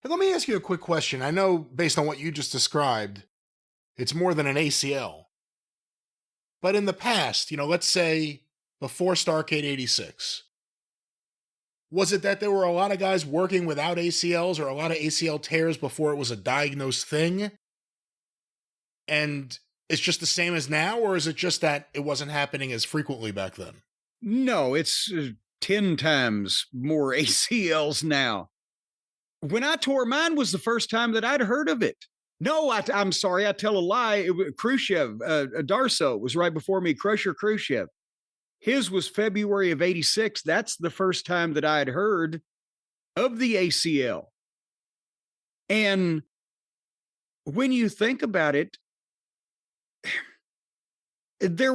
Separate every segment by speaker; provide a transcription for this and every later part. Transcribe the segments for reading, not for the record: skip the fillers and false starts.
Speaker 1: But let me ask you a quick question. I know based on what you just described, it's more than an ACL. But in the past, let's say before Starrcade 86, was it that there were a lot of guys working without ACLs or a lot of ACL tears before it was a diagnosed thing? And it's just the same as now, or is it just that it wasn't happening as frequently back then?
Speaker 2: No, it's 10 times more ACLs now. When I tore mine was the first time that I'd heard of it. No, I'm sorry, I tell a lie. It was Khrushchev, Darso was right before me, Crusher Khrushchev. His was February of 86. That's the first time that I had heard of the ACL. And when you think about it, there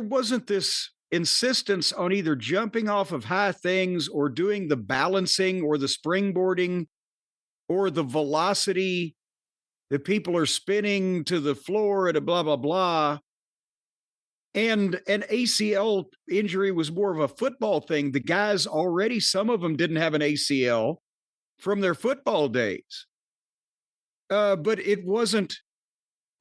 Speaker 2: wasn't this insistence on either jumping off of high things or doing the balancing or the springboarding or the velocity that people are spinning to the floor at a blah, blah, blah. And an ACL injury was more of a football thing. The guys already, some of them didn't have an ACL from their football days. But it wasn't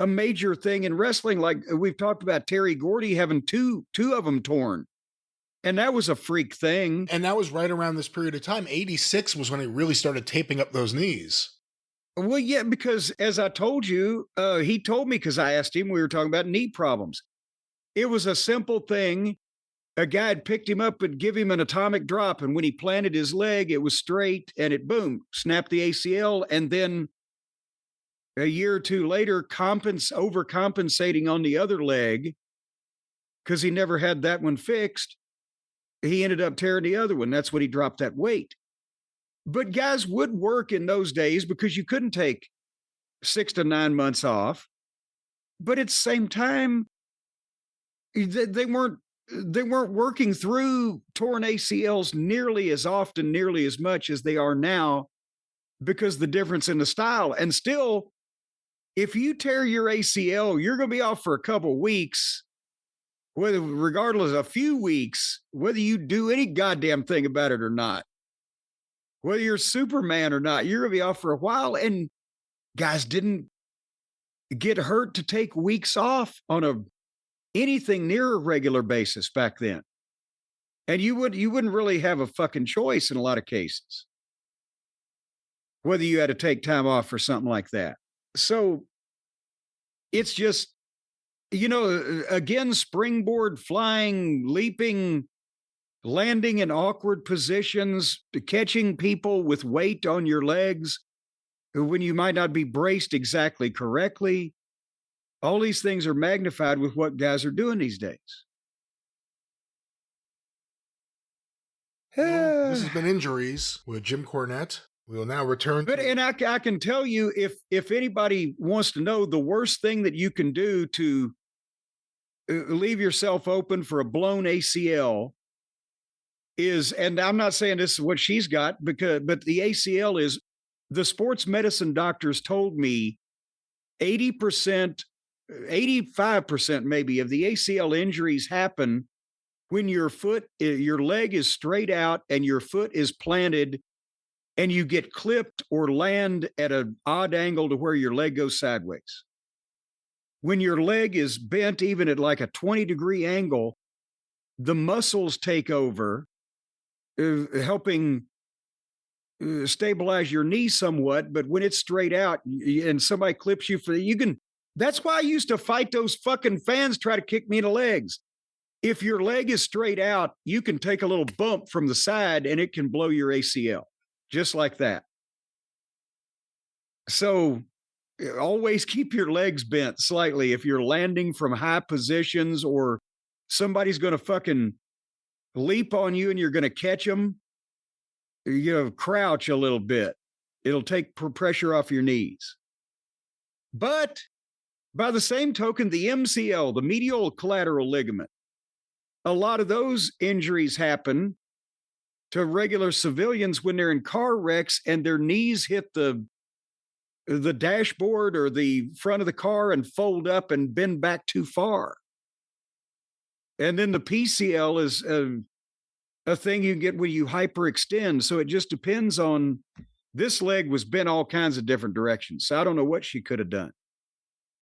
Speaker 2: a major thing in wrestling. Like we've talked about Terry Gordy having two of them torn. And that was a freak thing.
Speaker 1: And that was right around this period of time. 86 was when he really started taping up those knees.
Speaker 2: Well, yeah, because as I told you, he told me, because I asked him, we were talking about knee problems. It was a simple thing. A guy had picked him up and give him an atomic drop. And when he planted his leg, it was straight and it, boom, snapped the ACL. And then a year or two later, overcompensating on the other leg, because he never had that one fixed, he ended up tearing the other one. That's when he dropped that weight. But guys would work in those days because you couldn't take 6 to 9 months off. But at the same time, they weren't working through torn ACLs nearly as often, nearly as much as they are now, because the difference in the style. And still, if you tear your ACL, you're going to be off for a couple weeks, regardless of a few weeks, whether you do any goddamn thing about it or not. Whether you're Superman or not, you're going to be off for a while. And guys didn't get hurt to take weeks off on anything near a regular basis back then. And you wouldn't really have a fucking choice in a lot of cases, whether you had to take time off for something like that. So it's just, again, springboard, flying, leaping, landing in awkward positions, catching people with weight on your legs when you might not be braced exactly correctly. All these things are magnified with what guys are doing these days.
Speaker 1: Well, this has been Injuries with Jim Cornette. We will now return.
Speaker 2: And I can tell you, if anybody wants to know, the worst thing that you can do to leave yourself open for a blown ACL is, and I'm not saying this is what she's got, but the ACL is, the sports medicine doctors told me 80%, 85% maybe of the ACL injuries happen when your leg is straight out and your foot is planted and you get clipped or land at an odd angle to where your leg goes sideways. When your leg is bent even at like a 20-degree angle, the muscles take over, helping stabilize your knee somewhat. But when it's straight out and somebody clips you that's why I used to fight those fucking fans try to kick me in the legs. If your leg is straight out, you can take a little bump from the side and it can blow your ACL just like that. So always keep your legs bent slightly if you're landing from high positions or somebody's going to fucking leap on you and you're going to catch them. Crouch a little bit. It'll take pressure off your knees. But by the same token, the MCL, the medial collateral ligament, a lot of those injuries happen to regular civilians when they're in car wrecks and their knees hit the dashboard or the front of the car and fold up and bend back too far. And then the PCL is a thing you get when you hyperextend. So it just depends on This leg was bent all kinds of different directions. So I don't know what she could have done.